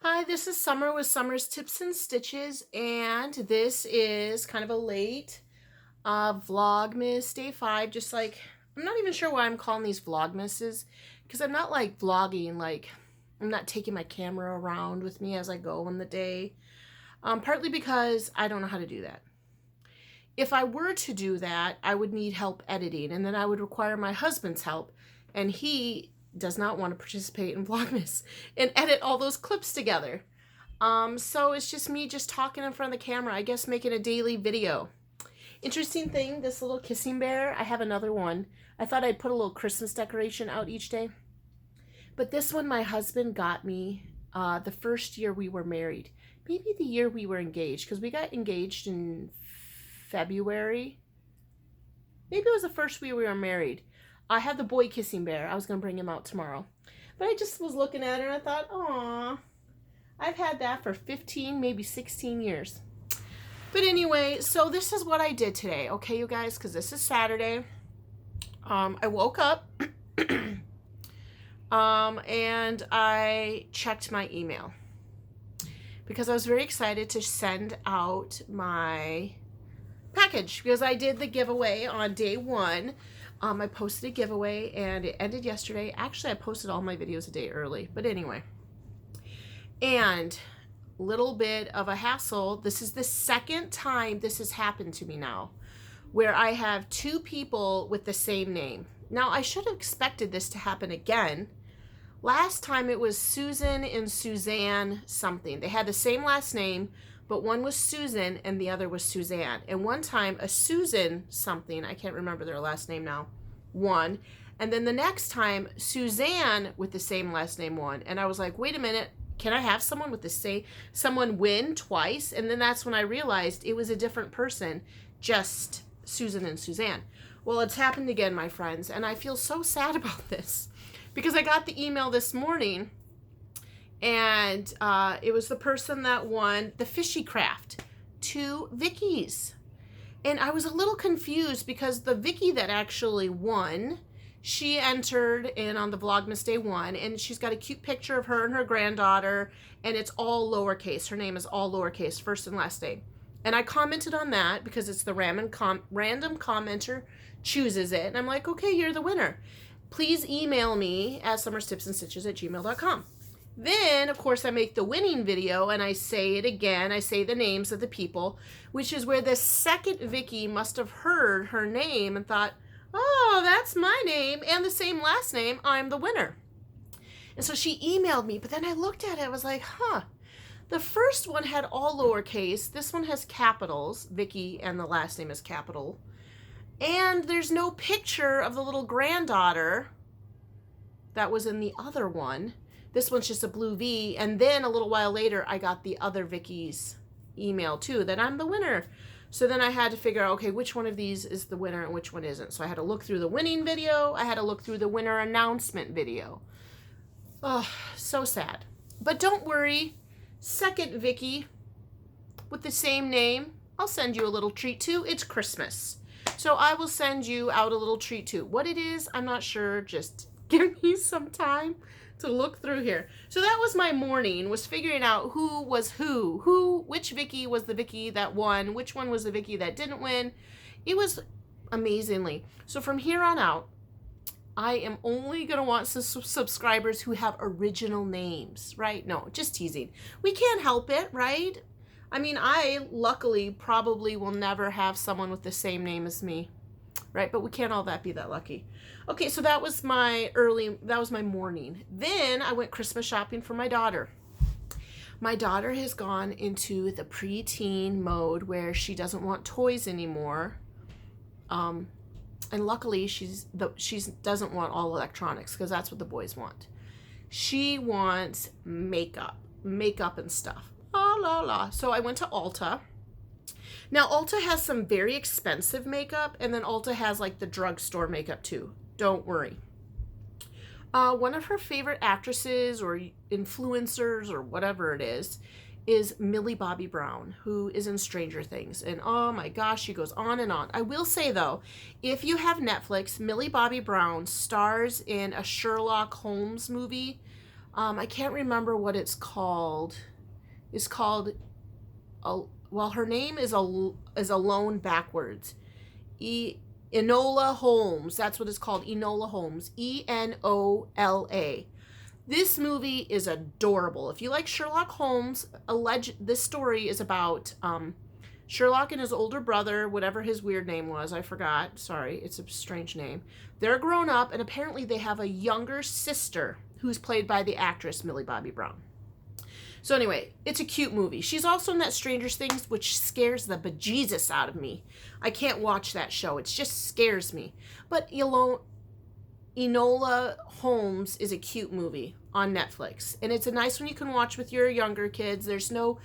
Hi, this is Summer with Summer's Tips and Stitches, and this is kind of a late Vlogmas Day 5. Just like, I'm not even sure why I'm calling these Vlogmases, because I'm not like vlogging, like, I'm not taking my camera around with me as I go in the day, partly because I don't know how to do that. If I were to do that, I would need help editing, and then I would require my husband's help, and he does not want to participate in Vlogmas and edit all those clips together. So it's just me just talking in front of the camera, I guess making a daily video. Interesting thing, this little kissing bear, I have another one. I thought I'd put a little Christmas decoration out each day. But this one my husband got me the first year we were married. Maybe the year we were engaged, because we got engaged in February. Maybe it was the first year we were married. I had the boy kissing bear. I was going to bring him out tomorrow. But I just was looking at it and I thought, aw, I've had that for 15, maybe 16 years. But anyway, so this is what I did today, okay, you guys, because this is Saturday. I woke up and I checked my email because I was very excited to send out my package because I did the giveaway on day 1. I posted a giveaway and it ended yesterday. Actually, I posted all my videos a day early, but anyway. And little bit of a hassle. This is the second time this has happened to me now, where I have 2 people with the same name. Now, I should have expected this to happen again. Last time it was Susan and Suzanne something. They had the same last name, but one was Susan and the other was Suzanne. And one time a Susan something, I can't remember their last name now, won. And then the next time Suzanne with the same last name won. And I was like, wait a minute, can I have someone with the same, someone win twice? And then that's when I realized it was a different person, just Susan and Suzanne. Well, it's happened again, my friends. And I feel so sad about this because I got the email this morning and it was the person that won the Fishy Craft, 2 Vickies. And I was a little confused because the Vicky that actually won, she entered in on the Vlogmas Day 1, and she's got a cute picture of her and her granddaughter, and it's all lowercase. Her name is all lowercase, first and last name. And I commented on that because it's the random commenter chooses it. And I'm like, okay, you're the winner. Please email me at summerstipsandstitches@gmail.com. Then, of course, I make the winning video and I say it again. I say the names of the people, which is where the second Vicky must have heard her name and thought, oh, that's my name and the same last name. I'm the winner. And so she emailed me, but then I looked at it. I was like, huh. The first one had all lowercase. This one has capitals, Vicky, and the last name is capital. And there's no picture of the little granddaughter that was in the other one. This one's just a blue V. And then a little while later, I got the other Vicky's email too, that I'm the winner. So then I had to figure out, okay, which one of these is the winner and which one isn't. So I had to look through the winning video. I had to look through the winner announcement video. Oh, so sad. But don't worry. Second Vicky with the same name, I'll send you a little treat too. It's Christmas. So I will send you out a little treat too. What it is, I'm not sure. Just give me some time to look through here. So that was my morning, was figuring out who was which Vicky was the Vicky that won, which one was the Vicky that didn't win. It was amazingly. So from here on out, I am only going to want subscribers who have original names, right? No, just teasing. We can't help it, right? I mean, I luckily probably will never have someone with the same name as me, right? But we can't all be that lucky. Okay, so that was my morning. Then I went Christmas shopping for my daughter. My daughter has gone into the preteen mode where she doesn't want toys anymore. And luckily she doesn't want all electronics because that's what the boys want. She wants makeup and stuff. So I went to Ulta. Now, Ulta has some very expensive makeup, and then Ulta has like the drugstore makeup too. Don't worry. One of her favorite actresses or influencers or whatever it is Millie Bobby Brown, who is in Stranger Things. And oh my gosh, she goes on and on. I will say though, if you have Netflix, Millie Bobby Brown stars in a Sherlock Holmes movie I can't remember what it's called. It's called, well, her name is Alone backwards. Enola Holmes. That's what it's called. Enola Holmes. Enola. This movie is adorable. If you like Sherlock Holmes, this story is about Sherlock and his older brother, whatever his weird name was. I forgot. Sorry, it's a strange name. They're grown up, and apparently they have a younger sister who's played by the actress Millie Bobby Brown. So anyway, it's a cute movie. She's also in that Stranger Things, which scares the bejesus out of me. I can't watch that show. It just scares me. But Enola Holmes is a cute movie on Netflix. And it's a nice one you can watch with your younger kids. There's no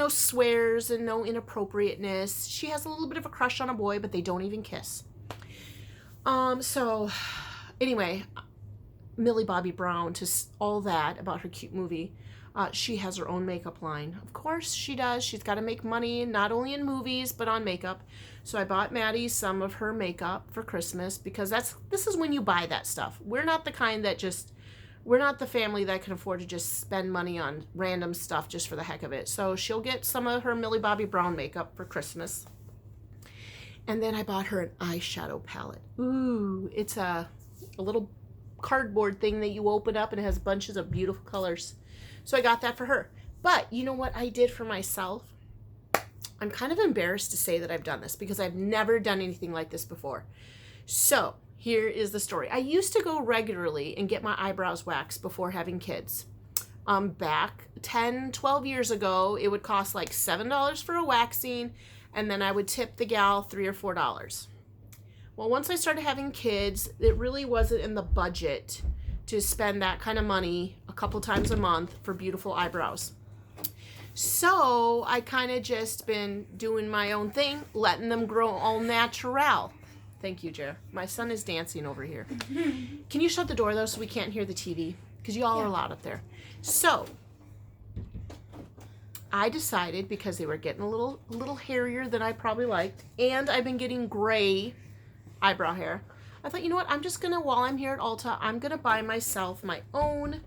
swears and no inappropriateness. She has a little bit of a crush on a boy, but they don't even kiss. So anyway, Millie Bobby Brown, to all that about her cute movie. She has her own makeup line. Of course she does. She's got to make money, not only in movies, but on makeup. So I bought Maddie some of her makeup for Christmas because this is when you buy that stuff. We're not the family that can afford to just spend money on random stuff just for the heck of it. So she'll get some of her Millie Bobby Brown makeup for Christmas. And then I bought her an eyeshadow palette. Ooh, it's a little cardboard thing that you open up and it has bunches of beautiful colors. So I got that for her. But you know what I did for myself? I'm kind of embarrassed to say that I've done this because I've never done anything like this before. So here is the story. I used to go regularly and get my eyebrows waxed before having kids. Back 10, 12 years ago, it would cost like $7 for a waxing, and then I would tip the gal $3 or $4. Well, once I started having kids, it really wasn't in the budget to spend that kind of money a couple times a month for beautiful eyebrows. So I kind of just been doing my own thing, letting them grow all natural. Thank you, Jer. My son is dancing over here. Can you shut the door, though, so we can't hear the TV? Because you all are loud up there. So I decided, because they were getting a little hairier than I probably liked, and I've been getting gray eyebrow hair, I thought, you know what, I'm just going to, while I'm here at Ulta, I'm going to buy myself my own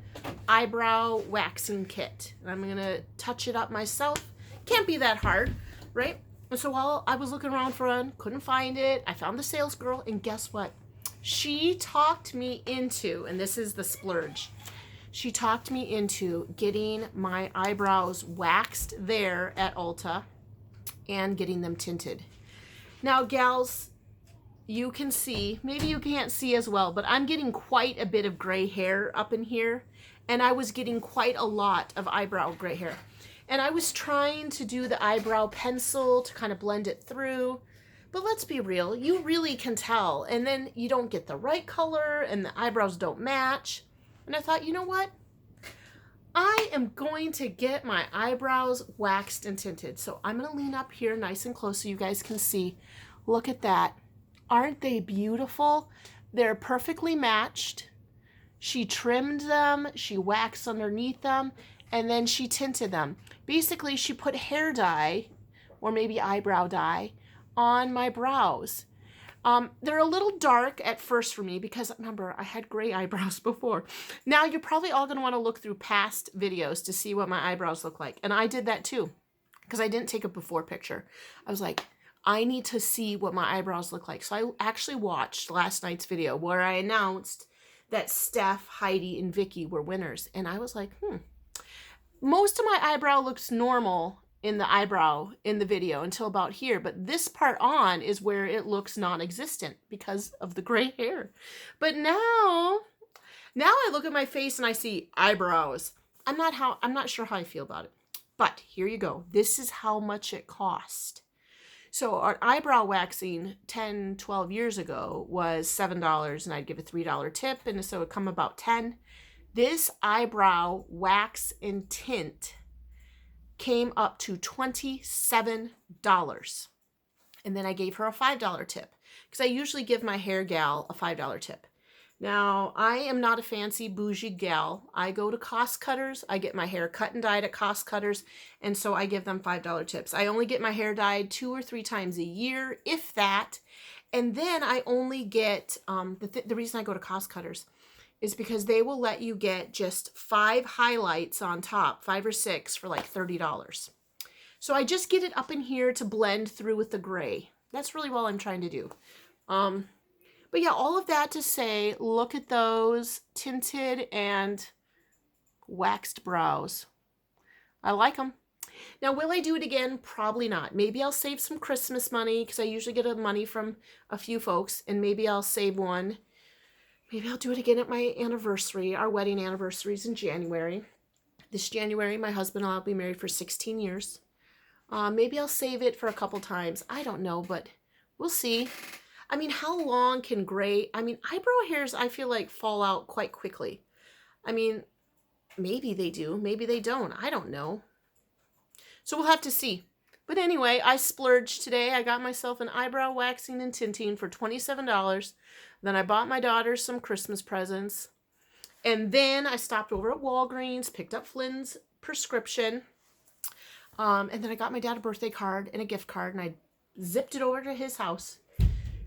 eyebrow waxing kit. And I'm going to touch it up myself. Can't be that hard, right? And so while I was looking around for one, couldn't find it, I found the sales girl, and guess what? She talked me into, and this is the splurge, she talked me into getting my eyebrows waxed there at Ulta and getting them tinted. Now, gals, you can see, maybe you can't see as well, but I'm getting quite a bit of gray hair up in here, and I was getting quite a lot of eyebrow gray hair. And I was trying to do the eyebrow pencil to kind of blend it through, but let's be real, you really can tell, and then you don't get the right color, and the eyebrows don't match. And I thought, you know what? I am going to get my eyebrows waxed and tinted. So I'm going to lean up here nice and close so you guys can see. Look at that. Aren't they beautiful? They're perfectly matched. She trimmed them, she waxed underneath them, and then she tinted them. Basically, she put hair dye, or maybe eyebrow dye, on my brows. They're a little dark at first for me because, remember, I had gray eyebrows before. Now, you're probably all going to want to look through past videos to see what my eyebrows look like. And I did that too because I didn't take a before picture. I was like, I need to see what my eyebrows look like. So I actually watched last night's video where I announced that Steph, Heidi, and Vicky were winners. And I was like, most of my eyebrow looks normal in the eyebrow in the video until about here. But this part on is where it looks non-existent because of the gray hair. But now I look at my face and I see eyebrows. I'm not sure how I feel about it. But here you go. This is how much it cost. So our eyebrow waxing 10, 12 years ago was $7, and I'd give a $3 tip, and so it would come about $10. This eyebrow wax and tint came up to $27. And then I gave her a $5 tip because I usually give my hair gal a $5 tip. Now, I am not a fancy bougie gal. I go to cost cutters. I get my hair cut and dyed at cost cutters, and so I give them $5 tips. I only get my hair dyed 2 or 3 times a year, if that. And then I only get, the reason I go to cost cutters is because they will let you get just 5 highlights on top, 5 or 6 for like $30. So I just get it up in here to blend through with the gray. That's really all I'm trying to do. But yeah, all of that to say, look at those tinted and waxed brows. I like them. Now, will I do it again? Probably not. Maybe I'll save some Christmas money because I usually get money from a few folks, and maybe I'll save one. Maybe I'll do it again at my anniversary. Our wedding anniversary is in January. This January, my husband and I will be married for 16 years. Maybe I'll save it for a couple times. I don't know, but we'll see. I mean, how long can gray... I mean, eyebrow hairs, I feel like, fall out quite quickly. I mean, maybe they do. Maybe they don't. I don't know. So we'll have to see. But anyway, I splurged today. I got myself an eyebrow waxing and tinting for $27. Then I bought my daughter some Christmas presents. And then I stopped over at Walgreens, picked up Flynn's prescription. And then I got my dad a birthday card and a gift card, and I zipped it over to his house.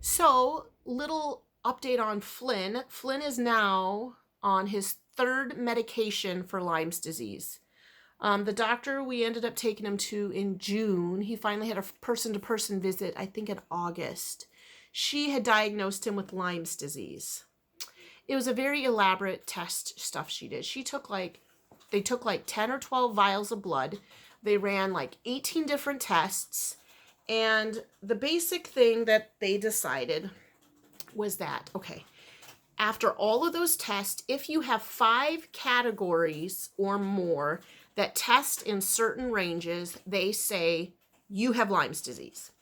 So, little update on Flynn. Flynn is now on his 3rd medication for Lyme's disease. The doctor we ended up taking him to in June, he finally had a person-to-person visit, I think in August. She had diagnosed him with Lyme's disease. It was a very elaborate test stuff she did. They took like 10 or 12 vials of blood. They ran like 18 different tests. And the basic thing that they decided was that, okay, after all of those tests, if you have 5 categories or more that test in certain ranges, they say you have Lyme's disease.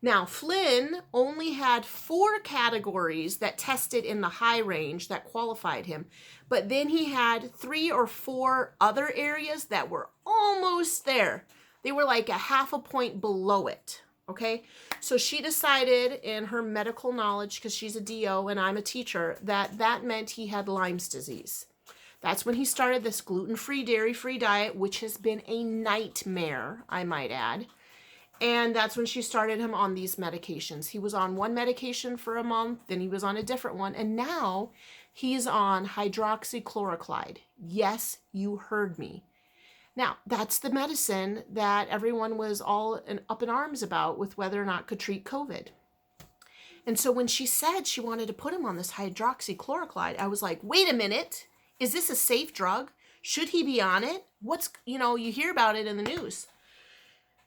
Now, Flynn only had 4 categories that tested in the high range that qualified him, but then he had 3 or 4 other areas that were almost there. They were like a half a point below it, okay? So she decided in her medical knowledge, because she's a DO and I'm a teacher, that meant he had Lyme's disease. That's when he started this gluten-free, dairy-free diet, which has been a nightmare, I might add. And that's when she started him on these medications. He was on one medication for a month, then he was on a different one, and now he's on hydroxychloroquine. Yes, you heard me. Now, that's the medicine that everyone was all up in arms about with whether or not it could treat COVID. And so when she said she wanted to put him on this hydroxychloroquine, I was like, wait a minute, is this a safe drug? Should he be on it? You hear about it in the news.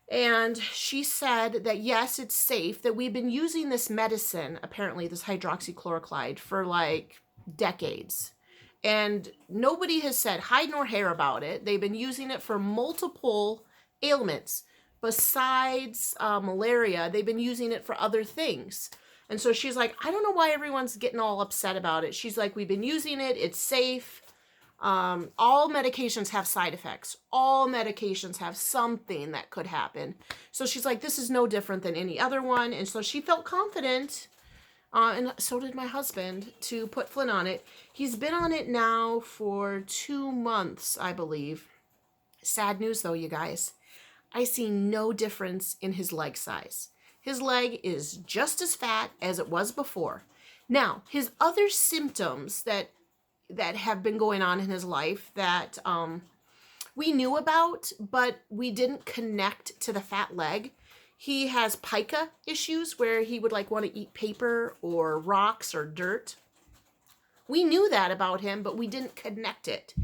And she said that yes, it's safe, that we've been using this medicine, apparently this hydroxychloroquine, for like decades. And nobody has said hide nor hair about it. They've been using it for multiple ailments. Besides malaria, they've been using it for other things. And so she's like, I don't know why everyone's getting all upset about it. She's like, we've been using it. It's safe. All medications have side effects. All medications have something that could happen. So she's like, this is no different than any other one. And so she felt confident, and so did my husband, to put Flynn on it. He's been on it now for 2 months, I believe. Sad news though, you guys. I see no difference in his leg size. His leg is just as fat as it was before. Now, his other symptoms that have been going on in his life that we knew about, but we didn't connect to the fat leg. He has pica issues where he would want to eat paper or rocks or dirt. We knew that about him, but we didn't connect it.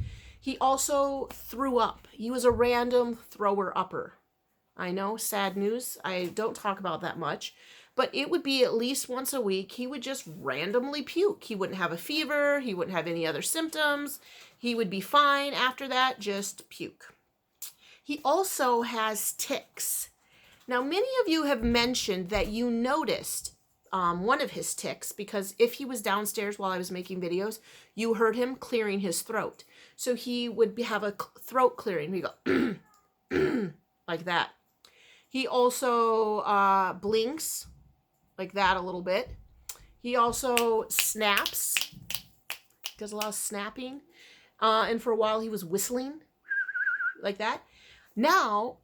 He also threw up. He was a random thrower-upper. I know, sad news. I don't talk about that much. But it would be at least once a week, he would just randomly puke. He wouldn't have a fever. He wouldn't have any other symptoms. He would be fine after that, just puke. He also has tics. Now, many of you have mentioned that you noticed one of his tics because if he was downstairs while I was making videos, you heard him clearing his throat. So he would have a throat clearing. He'd go like that. He also blinks like that a little bit. He also snaps, does a lot of snapping. And for a while he was whistling like that. Now,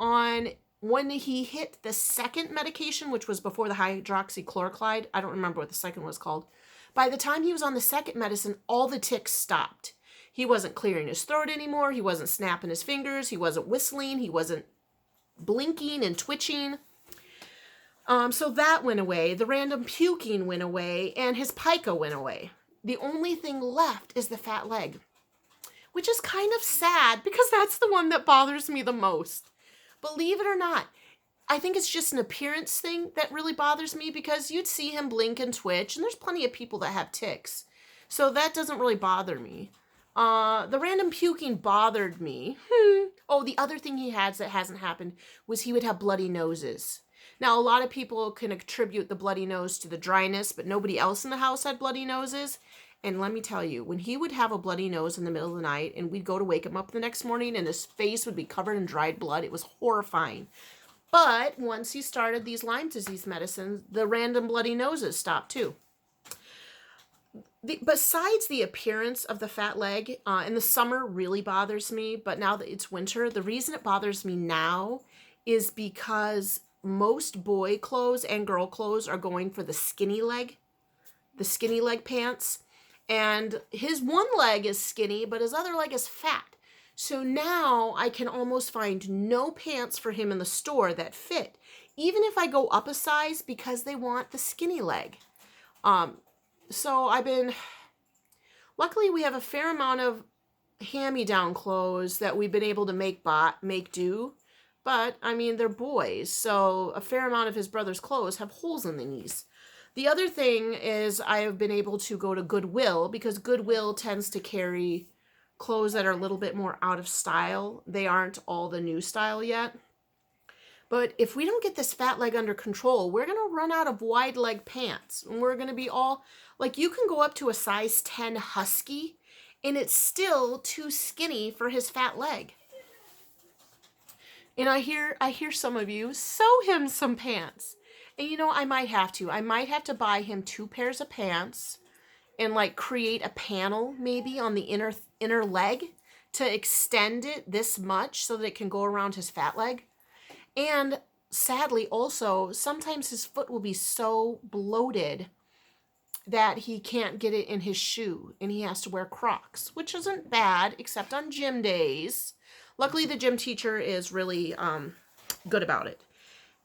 when he hit the second medication, which was before the hydroxychloroquine, I don't remember what the second was called, By the time he was on the second medicine, all the tics stopped. He wasn't clearing his throat anymore. He wasn't snapping his fingers. He wasn't whistling. He wasn't blinking and twitching. So that went away. The random puking went away, and his pica went away. The only thing left is the fat leg, which is kind of sad because that's the one that bothers me the most. Believe it or not, I think it's just an appearance thing that really bothers me, because you'd see him blink and twitch, and there's plenty of people that have tics. So that doesn't really bother me. The random puking bothered me. Oh, the other thing he has that hasn't happened was he would have bloody noses. Now, a lot of people can attribute the bloody nose to the dryness, but nobody else in the house had bloody noses. And let me tell you, when he would have a bloody nose in the middle of the night and we'd go to wake him up the next morning and his face would be covered in dried blood, it was horrifying. But once he started these Lyme disease medicines, the random bloody noses stopped too. Besides the appearance of the fat leg, in the summer really bothers me, but now that it's winter, the reason it bothers me now is because most boy clothes and girl clothes are going for the skinny leg pants. And his one leg is skinny, but his other leg is fat. So now I can almost find no pants for him in the store that fit, even if I go up a size, because they want the skinny leg. So luckily we have a fair amount of hand-me-down clothes that we've been able to make do. But, I mean, they're boys, so a fair amount of his brother's clothes have holes in the knees. The other thing is I have been able to go to Goodwill, because Goodwill tends to carry clothes that are a little bit more out of style. They aren't all the new style yet. But if we don't get this fat leg under control, we're going to run out of wide leg pants. And we're going to be all, like, you can go up to a size 10 husky, and it's still too skinny for his fat leg. And I hear some of you, sew him some pants. And you know, I might have to. I might have to buy him 2 pairs of pants and like create a panel maybe on the inner leg to extend it this much so that it can go around his fat leg. And sadly also, sometimes his foot will be so bloated that he can't get it in his shoe and he has to wear Crocs, which isn't bad except on gym days. Luckily, the gym teacher is really good about it.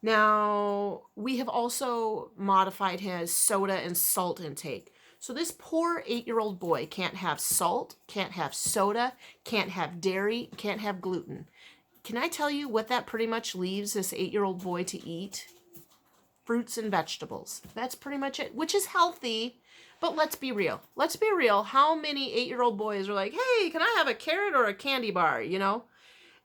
Now, we have also modified his soda and salt intake. So this poor 8-year-old boy can't have salt, can't have soda, can't have dairy, can't have gluten. Can I tell you what that pretty much leaves this 8-year-old boy to eat? Fruits and vegetables. That's pretty much it, which is healthy. But let's be real. Let's be real. How many 8-year-old boys are like, hey, can I have a carrot or a candy bar, you know?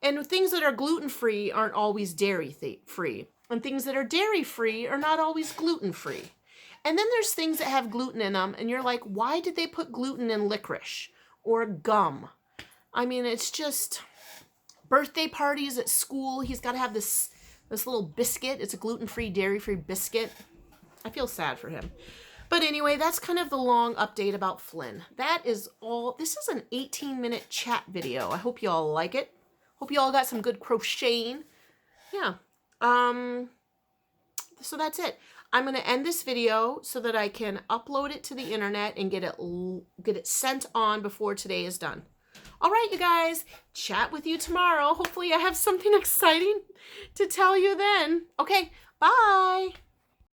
And things that are gluten-free aren't always dairy-free. And things that are dairy-free are not always gluten-free. And then there's things that have gluten in them, and you're like, why did they put gluten in licorice or gum? I mean, it's just birthday parties at school. He's got to have this little biscuit. It's a gluten-free, dairy-free biscuit. I feel sad for him. But anyway, that's kind of the long update about Flynn. That is all. This is an 18-minute chat video. I hope you all like it. Hope you all got some good crocheting. Yeah. So that's it. I'm going to end this video so that I can upload it to the internet and get it sent on before today is done. All right, you guys. Chat with you tomorrow. Hopefully I have something exciting to tell you then. Okay, bye.